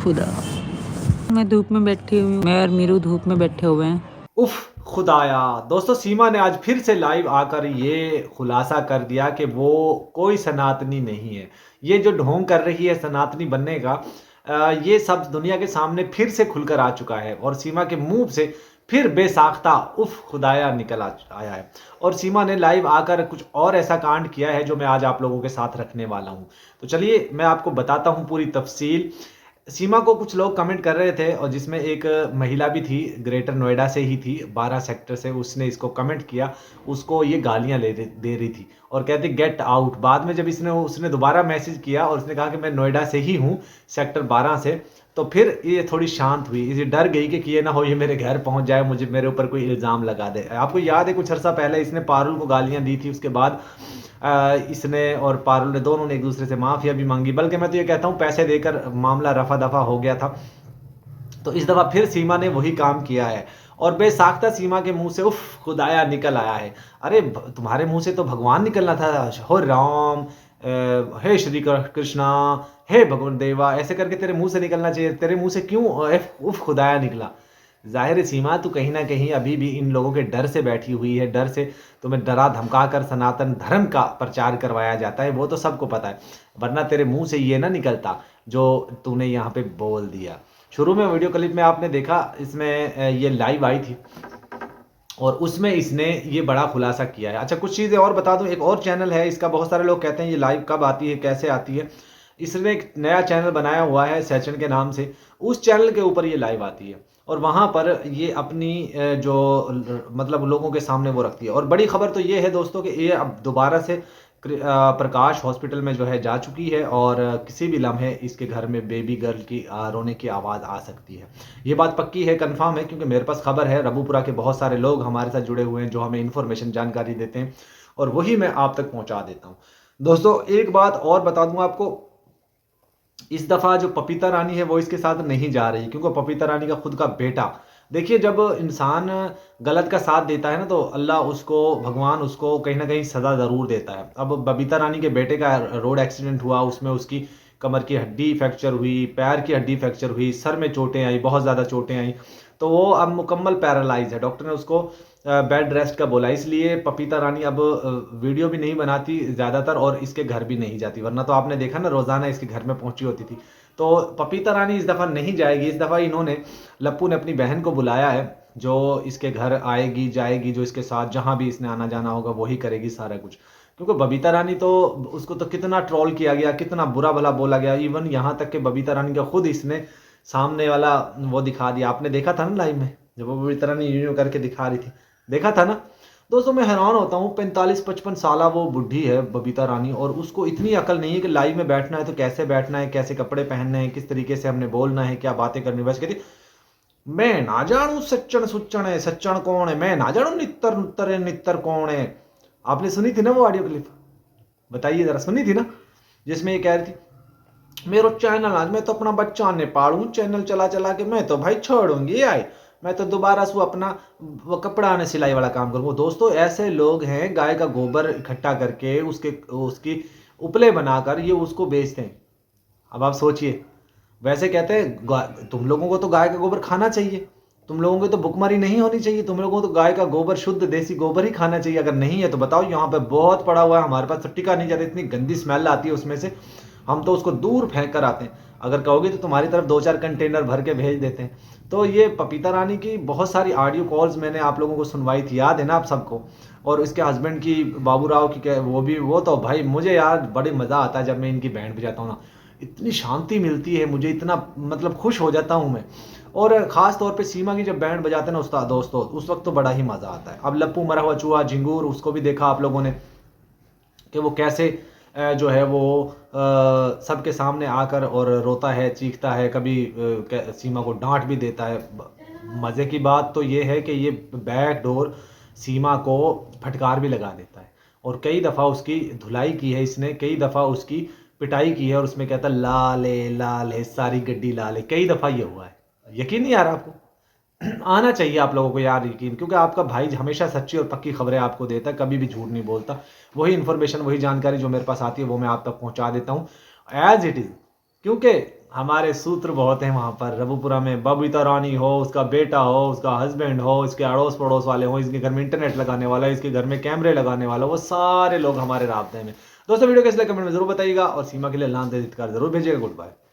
खुदा, मैं धूप में बैठी हुई हूँ, मैं और मीरू धूप में बैठे हुए हैं। उफ खुदाया। दोस्तों सीमा ने आज फिर से लाइव आकर ये खुलासा कर दिया कि वो कोई सनातनी नहीं है। ये जो ढोंग कर रही है सनातनी बनने का, ये सब दुनिया के सामने फिर से खुलकर आ चुका है और सीमा के मुंह से फिर बेसाख्ता उफ खुदाया निकल आया है। और सीमा ने लाइव आकर कुछ और ऐसा कांड किया है जो मैं आज आप लोगों के साथ रखने वाला हूं। तो चलिए मैं आपको बताता हूं पूरी तफसील। सीमा को कुछ लोग कमेंट कर रहे थे और जिसमें एक महिला भी थी, ग्रेटर नोएडा से ही थी, 12 सेक्टर से। उसने इसको कमेंट किया, उसको ये गालियां दे रही थी और कहती गेट आउट। बाद में जब उसने दोबारा मैसेज किया और उसने कहा कि मैं नोएडा से ही हूँ, सेक्टर 12 से, तो फिर ये थोड़ी शांत हुई। ये डर गई कि ये ना हो ये मेरे घर पहुंच जाए, मुझे मेरे ऊपर कोई इल्ज़ाम लगा दे। आपको याद है कुछ अरसा पहले इसने पारुल को गालियां दी थी, उसके बाद इसने और पारुल ने दोनों ने एक दूसरे से माफिया भी मांगी, बल्कि मैं तो ये कहता हूँ पैसे देकर मामला रफा दफा हो गया था। तो इस दफा फिर सीमा ने वही काम किया है और बेसाख्ता सीमा के मुंह से उफ खुदाया निकल आया है। अरे तुम्हारे मुंह से तो भगवान निकलना था, हो राम, हे श्री कृष्णा, हे भगवान देवा, ऐसे करके तेरे मुंह से निकलना चाहिए। तेरे मुंह से क्यों उफ खुदाया निकला? जाहिर है सीमा तू कहीं ना कहीं अभी भी इन लोगों के डर से बैठी हुई है। डर से तुम्हें डरा धमका कर सनातन धर्म का प्रचार करवाया जाता है, वो तो सबको पता है, वरना तेरे मुंह से ये ना निकलता जो तूने यहाँ पे बोल दिया। शुरू में वीडियो क्लिप में आपने देखा, इसमें ये लाइव आई थी और उसमें इसने ये बड़ा खुलासा किया है। अच्छा कुछ चीज़ें और बता दूं, एक और चैनल है इसका, बहुत सारे लोग कहते हैं ये लाइव कब आती है, कैसे आती है। इसने एक नया चैनल बनाया हुआ है सैचन के नाम से, उस चैनल के ऊपर ये लाइव आती है और वहाँ पर ये अपनी मतलब लोगों के सामने वो रखती है। और बड़ी खबर तो ये है दोस्तों कि ये अब दोबारा से प्रकाश हॉस्पिटल में जो है जा चुकी है और किसी भी लम्हे इसके घर में बेबी गर्ल की रोने की आवाज़ आ सकती है। ये बात पक्की है, कंफर्म है, क्योंकि मेरे पास खबर है। रबूपुरा के बहुत सारे लोग हमारे साथ जुड़े हुए हैं जो हमें इन्फॉर्मेशन जानकारी देते हैं और वही मैं आप तक पहुंचा देता हूं। दोस्तों एक बात और बता दूं आपको, इस दफा जो पपीता रानी है वो इसके साथ नहीं जा रही, क्योंकि पपीता रानी का खुद का बेटा, देखिए जब इंसान गलत का साथ देता है ना तो अल्लाह उसको, भगवान उसको कहीं ना कहीं सजा जरूर देता है। अब बबीता रानी के बेटे का रोड एक्सीडेंट हुआ, उसमें उसकी कमर की हड्डी फ्रैक्चर हुई, पैर की हड्डी फ्रैक्चर हुई, सर में चोटें आई, बहुत ज़्यादा चोटें आई, तो वो अब मुकम्मल पैरालाइज है। डॉक्टर ने उसको बेड रेस्ट का बोला, इसलिए पपीता रानी अब वीडियो भी नहीं बनाती ज़्यादातर और इसके घर भी नहीं जाती, वरना तो आपने देखा ना रोज़ाना इसके घर में पहुंची होती थी। तो पपीता रानी इस दफ़ा नहीं जाएगी। इस दफ़ा इन्होंने, लप्पू ने अपनी बहन को बुलाया है जो इसके घर आएगी जाएगी, जो इसके साथ जहां भी इसने आना जाना होगा वही करेगी सारा कुछ। क्योंकि बबीता रानी तो, उसको तो कितना ट्रोल किया गया, कितना बुरा भला बोला गया, इवन यहाँ तक कि बबीता रानी का खुद इसने सामने वाला वो दिखा दिया। आपने देखा था ना लाइव में जब वो बबीता रानी यूं करके दिखा रही थी, देखा था ना। दोस्तों मैं हैरान होता हूँ, 45-55 साल वो बुढ़ी है बबीता रानी और उसको इतनी अकल नहीं है कि लाइव में बैठना है तो कैसे बैठना है, कैसे कपड़े पहनने हैं, किस तरीके से हमने बोलना है, क्या बातें करनी। बस कहती मैं ना जानू सच्चन सुच्चन है, सच्चन कौन है, मैं ना जानू नित्तर नुत्तर है, नित्तर कौन है। आपने सुनी थी ना वो ऑडियो क्लिप? बताइए जरा, सुनी थी ना, जिसमें ये कह रही थी मेरा चैनल आज मैं तो अपना बच्चा ने पालू, चैनल चला चला के मैं तो भाई छोड़ूंगी आए, मैं तो दोबारा से अपना वो कपड़ा ने सिलाई वाला काम करूँ। दोस्तों ऐसे लोग हैं, गाय का गोबर इकट्ठा करके उसकी उपले बनाकर ये उसको बेचते हैं। अब आप सोचिए, वैसे कहते हैं तुम लोगों को तो गाय का गोबर खाना चाहिए, तुम लोगों को तो भुखमरी नहीं होनी चाहिए, तुम लोगों को तो गाय का गोबर, शुद्ध देसी गोबर ही खाना चाहिए। अगर नहीं है तो बताओ, यहाँ पे बहुत पड़ा हुआ है हमारे पास, तो टिका नहीं जाता, इतनी गंदी स्मेल आती है उसमें से, हम तो उसको दूर फेंक कर आते हैं। अगर कहोगे तो तुम्हारी तरफ 2-4 कंटेनर भर के भेज देते हैं। तो ये पपीता रानी की बहुत सारी ऑडियो कॉल्स मैंने आप लोगों को सुनवाई थी, याद है ना आप सबको। और इसके हस्बैंड की, बाबू राव की, वो भी, वो तो भाई मुझे यार बड़ी मज़ा आता है जब मैं इनकी बैंड बजाता हूँ ना, इतनी शांति मिलती है मुझे, इतना मतलब खुश हो जाता हूँ मैं। और ख़ास तौर पे सीमा की जब बैंड बजाते हैं ना उस्ताद दोस्तों, उस वक्त तो बड़ा ही मज़ा आता है। अब लप्पू मरा हुआ चूहा झिंगूर, उसको भी देखा आप लोगों ने कि वो कैसे जो है वो सबके सामने आकर और रोता है, चीखता है, कभी सीमा को डांट भी देता है। मज़े की बात तो ये है कि ये बैक डोर सीमा को फटकार भी लगा देता है और कई दफ़ा उसकी धुलाई की है इसने, कई दफ़ा उसकी पिटाई की है और उसमें कहता लाल है सारी गड्डी लाल है, कई दफ़ा ये हुआ है। यकीन नहीं आ रहा आपको? आना चाहिए आप लोगों को यार यकीन, क्योंकि आपका भाई हमेशा सच्ची और पक्की खबरें आपको देता है, कभी भी झूठ नहीं बोलता। वही इन्फॉर्मेशन, वही जानकारी जो मेरे पास आती है वो मैं आप तक पहुंचा देता हूं एज इट इज़। क्योंकि हमारे सूत्र बहुत हैं वहाँ पर रबूपुरा में। बबीता रानी हो, उसका बेटा हो, उसका हस्बैंड हो, इसके अड़ोस पड़ोस वाले हो, इसके घर में इंटरनेट लगाने वाला, इसके घर में कैमरे लगाने वाला, वो सारे लोग हमारे राब्ते में। दोस्तों वीडियो कैसे लगे कमेंट में जरूर बताइएगा और सीमा के लिए लान दे जरूर भेजिएगा। Good bye.